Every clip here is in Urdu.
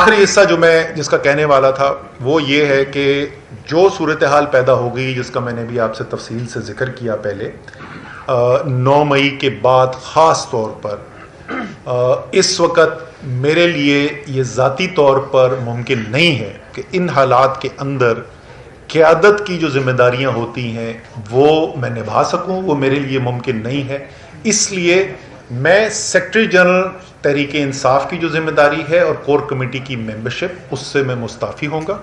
آخری حصہ جو میں جس کا کہنے والا تھا وہ یہ ہے کہ جو صورتحال پیدا ہو گئی جس کا میں نے بھی آپ سے تفصیل سے ذکر کیا پہلے 9 مئی کے بعد خاص طور پر اس وقت میرے لیے یہ ذاتی طور پر ممکن نہیں ہے کہ ان حالات کے اندر قیادت کی جو ذمہ داریاں ہوتی ہیں وہ میں نبھا سکوں، وہ میرے لیے ممکن نہیں ہے. اس لیے میں سیکرٹری جنرل تحریک انصاف کی جو ذمہ داری ہے اور کور کمیٹی کی ممبرشپ اس سے میں مستعفی ہوں گا.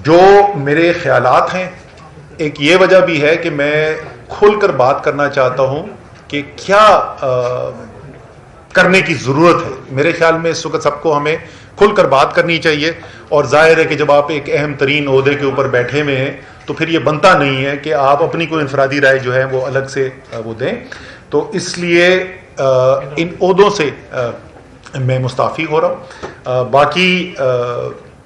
جو میرے خیالات ہیں، ایک یہ وجہ بھی ہے کہ میں کھل کر بات کرنا چاہتا ہوں کہ کیا کرنے کی ضرورت ہے. میرے خیال میں اس وقت سب کو ہمیں کھل کر بات کرنی چاہیے، اور ظاہر ہے کہ جب آپ ایک اہم ترین عہدے کے اوپر بیٹھے ہوئے ہیں تو پھر یہ بنتا نہیں ہے کہ آپ اپنی کوئی انفرادی رائے جو ہے وہ الگ سے وہ دیں. تو اس لیے ان عہدوں سے میں مستعفی ہو رہا ہوں. باقی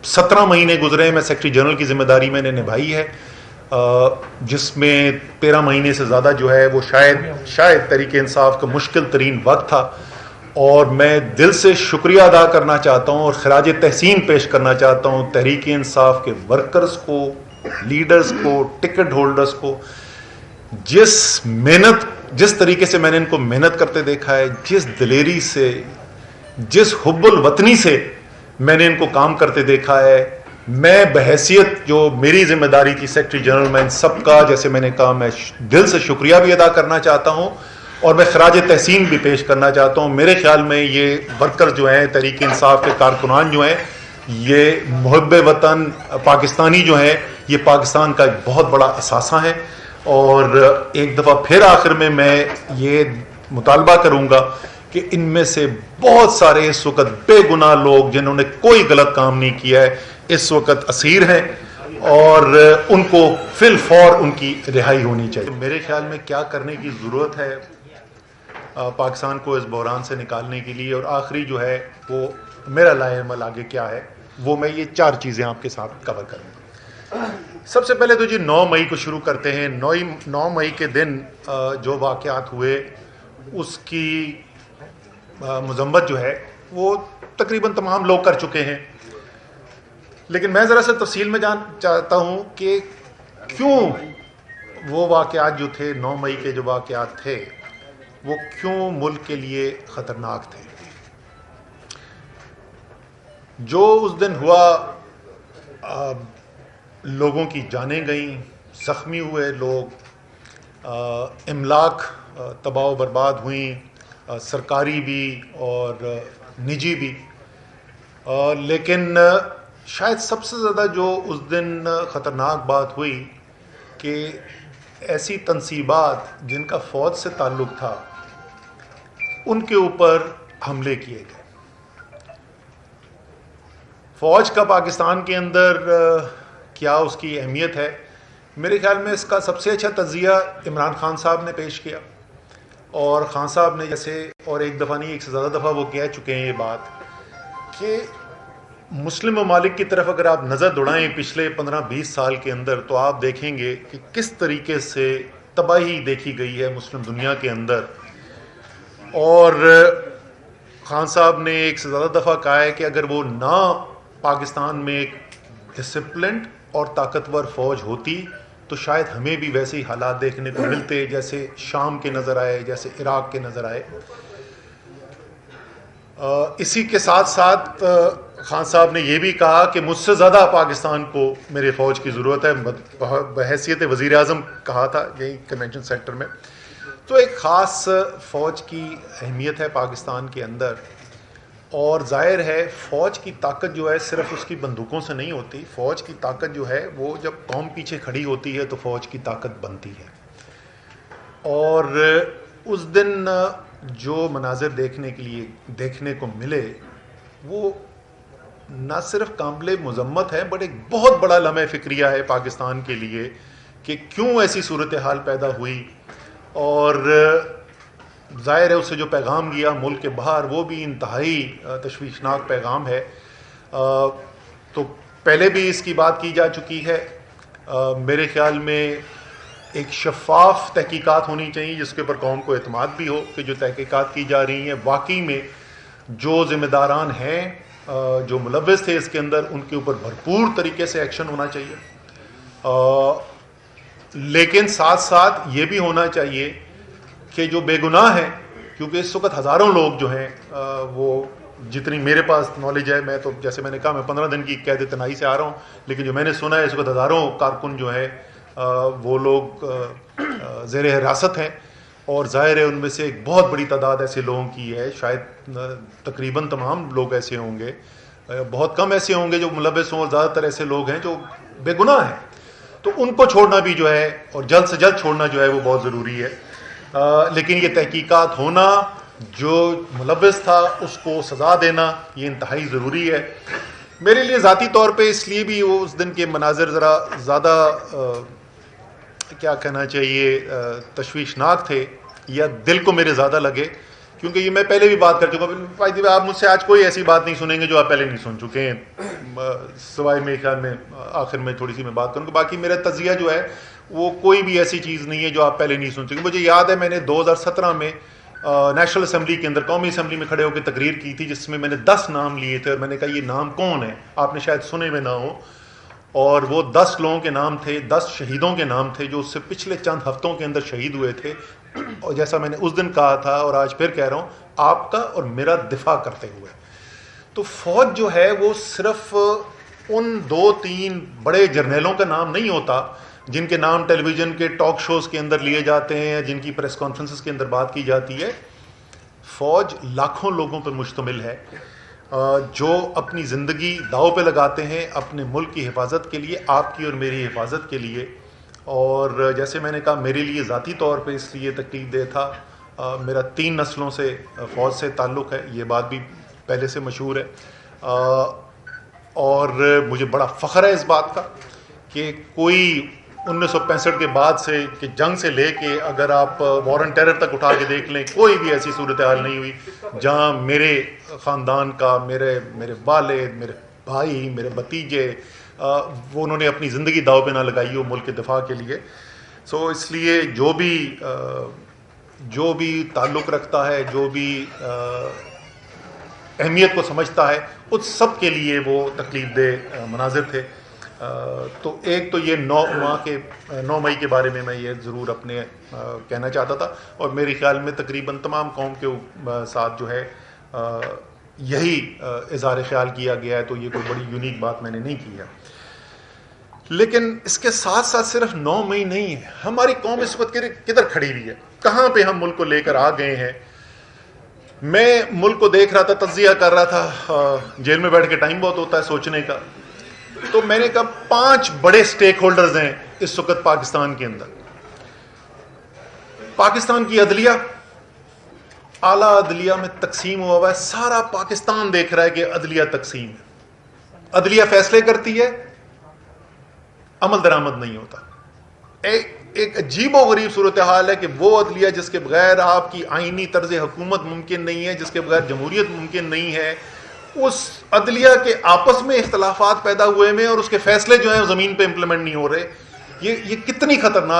17 مہینے گزرے میں سیکرٹری جنرل کی ذمہ داری میں نے نبھائی ہے، جس میں 13 مہینے سے زیادہ جو ہے وہ شاید تحریک انصاف کا مشکل ترین وقت تھا. اور میں دل سے شکریہ ادا کرنا چاہتا ہوں اور خراج تحسین پیش کرنا چاہتا ہوں تحریک انصاف کے ورکرز کو، لیڈرز کو، ٹکٹ ہولڈرز کو. جس طریقے سے میں نے ان کو محنت کرتے دیکھا ہے، جس دلیری سے، جس حب الوطنی سے میں نے ان کو کام کرتے دیکھا ہے، میں بحیثیت جو میری ذمہ داری تھی سیکرٹری جنرل، میں ان سب کا جیسے میں نے کہا میں دل سے شکریہ بھی ادا کرنا چاہتا ہوں اور میں خراج تحسین بھی پیش کرنا چاہتا ہوں. میرے خیال میں یہ ورکر جو ہیں، تحریک انصاف کے کارکنان جو ہیں، یہ محب وطن پاکستانی جو ہیں، یہ پاکستان کا ایک بہت بڑا اثاثہ ہیں. اور ایک دفعہ پھر آخر میں یہ مطالبہ کروں گا کہ ان میں سے بہت سارے اس وقت بے گناہ لوگ جنہوں نے کوئی غلط کام نہیں کیا ہے اس وقت اسیر ہیں، اور ان کو فی الفور ان کی رہائی ہونی چاہیے. میرے خیال میں کیا کرنے کی ضرورت ہے پاکستان کو اس بحران سے نکالنے کے لیے، اور آخری جو ہے وہ میرا لائحہ عمل آگے کیا ہے، وہ میں یہ 4 چیزیں آپ کے ساتھ کور کروں گا. سب سے پہلے تو جی 9 مئی کو شروع کرتے ہیں. 9 مئی کے دن جو واقعات ہوئے اس کی مذمت جو ہے وہ تقریباً تمام لوگ کر چکے ہیں، لیکن میں ذرا سے تفصیل میں جان چاہتا ہوں کہ کیوں وہ واقعات جو تھے 9 مئی کے جو واقعات تھے وہ کیوں ملک کے لیے خطرناک تھے. جو اس دن ہوا، لوگوں کی جانیں گئیں، زخمی ہوئے لوگ، املاک تباہ و برباد ہوئیں، سرکاری بھی اور نجی بھی. لیکن شاید سب سے زیادہ جو اس دن خطرناک بات ہوئی کہ ایسی تنصیبات جن کا فوج سے تعلق تھا ان کے اوپر حملے کیے گئے. فوج کا پاکستان کے اندر کیا اس کی اہمیت ہے، میرے خیال میں اس کا سب سے اچھا تجزیہ عمران خان صاحب نے پیش کیا. اور خان صاحب نے جیسے اور ایک دفعہ نہیں ایک سے زیادہ دفعہ وہ کہہ چکے ہیں یہ بات کہ مسلم ممالک کی طرف اگر آپ نظر دوڑائیں پچھلے 15-20 سال کے اندر تو آپ دیکھیں گے کہ کس طریقے سے تباہی دیکھی گئی ہے مسلم دنیا کے اندر. اور خان صاحب نے ایک سے زیادہ دفعہ کہا ہے کہ اگر وہ نہ پاکستان میں ایک ڈسپلنڈ اور طاقتور فوج ہوتی تو شاید ہمیں بھی ویسے ہی حالات دیکھنے کو ملتے جیسے شام کے نظر آئے، جیسے عراق کے نظر آئے. اسی کے ساتھ ساتھ خان صاحب نے یہ بھی کہا کہ مجھ سے زیادہ پاکستان کو میرے فوج کی ضرورت ہے، بحیثیت وزیر اعظم کہا تھا یہی کنونشن سینٹر میں. تو ایک خاص فوج کی اہمیت ہے پاکستان کے اندر، اور ظاہر ہے فوج کی طاقت جو ہے صرف اس کی بندوقوں سے نہیں ہوتی. فوج کی طاقت جو ہے وہ جب قوم پیچھے کھڑی ہوتی ہے تو فوج کی طاقت بنتی ہے. اور اس دن جو مناظر دیکھنے کو ملے وہ نہ صرف قابل مذمت ہے بٹ ایک بہت بڑا لمحہ فکریہ ہے پاکستان کے لیے کہ کیوں ایسی صورتحال پیدا ہوئی. اور ظاہر ہے اس سے جو پیغام گیا ملک کے باہر وہ بھی انتہائی تشویشناک پیغام ہے. تو پہلے بھی اس کی بات کی جا چکی ہے. میرے خیال میں ایک شفاف تحقیقات ہونی چاہیے جس کے اوپر قوم کو اعتماد بھی ہو کہ جو تحقیقات کی جا رہی ہیں واقعی میں جو ذمہ داران ہیں جو ملوث تھے اس کے اندر ان کے اوپر بھرپور طریقے سے ایکشن ہونا چاہیے، لیکن ساتھ ساتھ یہ بھی ہونا چاہیے کہ جو بے گناہ ہیں، کیونکہ اس وقت ہزاروں لوگ جو ہیں وہ جتنی میرے پاس نالج ہے، میں تو جیسے میں نے کہا میں 15 دن کی قید تنہائی سے آ رہا ہوں، لیکن جو میں نے سنا ہے اس وقت ہزاروں کارکن جو ہیں وہ لوگ زیر حراست ہیں، اور ظاہر ہے ان میں سے ایک بہت بڑی تعداد ایسے لوگوں کی ہے، شاید تقریباً تمام لوگ ایسے ہوں گے، بہت کم ایسے ہوں گے جو ملوث ہوں، اور زیادہ تر ایسے لوگ ہیں جو بے گناہ ہیں، تو ان کو چھوڑنا بھی جو ہے اور جلد سے جلد چھوڑنا جو ہے وہ بہت ضروری ہے۔ لیکن یہ تحقیقات ہونا، جو ملوث تھا اس کو سزا دینا، یہ انتہائی ضروری ہے۔ میرے لیے ذاتی طور پہ اس لیے بھی وہ اس دن کے مناظر ذرا زیادہ کیا کہنا چاہیے تشویشناک تھے، یا دل کو میرے زیادہ لگے، کیونکہ یہ میں پہلے بھی بات کر چکا ہوں، آپ مجھ سے آج کوئی ایسی بات نہیں سنیں گے جو آپ پہلے نہیں سن چکے ہیں، سوائے میرے خیال میں آخر میں تھوڑی سی میں بات کروں گا، باقی میرا تجزیہ جو ہے وہ کوئی بھی ایسی چیز نہیں ہے جو آپ پہلے نہیں سن چکے۔ مجھے یاد ہے میں نے 2017 میں نیشنل اسمبلی کے اندر، قومی اسمبلی میں کھڑے ہو کے تقریر کی تھی، جس میں میں نے 10 نام لیے تھے، اور میں نے کہا یہ نام کون ہے، آپ نے شاید سنے میں نہ ہو، اور وہ 10 لوگوں کے نام تھے، 10 شہیدوں کے نام تھے جو اس سے پچھلے چند ہفتوں کے اندر شہید ہوئے تھے، اور جیسا میں نے اس دن کہا تھا اور آج پھر کہہ رہا ہوں، آپ کا اور میرا دفاع کرتے ہوئے، تو فوج جو ہے وہ صرف ان 2-3 بڑے جرنیلوں کا نام نہیں ہوتا جن کے نام ٹیلی ویژن کے ٹاک شوز کے اندر لیے جاتے ہیں، جن کی پریس کانفرنسز کے اندر بات کی جاتی ہے۔ فوج لاکھوں لوگوں پر مشتمل ہے جو اپنی زندگی داؤ پہ لگاتے ہیں اپنے ملک کی حفاظت کے لیے، آپ کی اور میری حفاظت کے لیے، اور جیسے میں نے کہا میرے لیے ذاتی طور پہ اس لیے تکلیف دہ تھا، میرا 3 نسلوں سے فوج سے تعلق ہے، یہ بات بھی پہلے سے مشہور ہے، اور مجھے بڑا فخر ہے اس بات کا کہ کوئی 1965 کے بعد سے کہ جنگ سے لے کے اگر آپ وار اینڈ ٹیرر تک اٹھا کے دیکھ لیں، کوئی بھی ایسی صورتحال نہیں ہوئی جہاں میرے خاندان کا، میرے والد، میرے بھائی، میرے بھتیجے، وہ انہوں نے اپنی زندگی داؤ پہ نہ لگائی ہو ملک کے دفاع کے لیے۔ سو اس لیے جو بھی تعلق رکھتا ہے، جو بھی اہمیت کو سمجھتا ہے، اس سب کے لیے وہ تکلیف دہ مناظر تھے۔ تو ایک تو یہ 9 مئی کے بارے میں یہ ضرور اپنے کہنا چاہتا تھا، اور میرے خیال میں تقریباً تمام قوم کے ساتھ جو ہے یہی اظہار خیال کیا گیا ہے، تو یہ کوئی بڑی یونیک بات میں نے نہیں کی ہے۔ لیکن اس کے ساتھ ساتھ صرف 9 مئی نہیں ہے، ہماری قوم اس وقت کدھر کھڑی ہوئی ہے، کہاں پہ ہم ملک کو لے کر آ گئے ہیں۔ میں ملک کو دیکھ رہا تھا، تجزیہ کر رہا تھا، جیل میں بیٹھ کے ٹائم بہت ہوتا ہے سوچنے کا، تو میں نے کہا 5 بڑے سٹیک ہولڈرز ہیں اس وقت پاکستان کے اندر۔ پاکستان کی عدلیہ، اعلیٰ عدلیہ میں تقسیم ہوا ہے، سارا پاکستان دیکھ رہا ہے کہ عدلیہ تقسیم ہے، عدلیہ فیصلے کرتی ہے، عمل درآمد نہیں ہوتا۔ ایک عجیب و غریب صورتحال ہے کہ وہ عدلیہ جس کے بغیر آپ کی آئینی طرز حکومت ممکن نہیں ہے، جس کے بغیر جمہوریت ممکن نہیں ہے، اس عدلیہ کے آپس میں اختلافات پیدا ہوئے میں اور اس کے فیصلے جو ہیں زمین پہ امپلیمنٹ نہیں ہو رہے، یہ کتنی خطرناک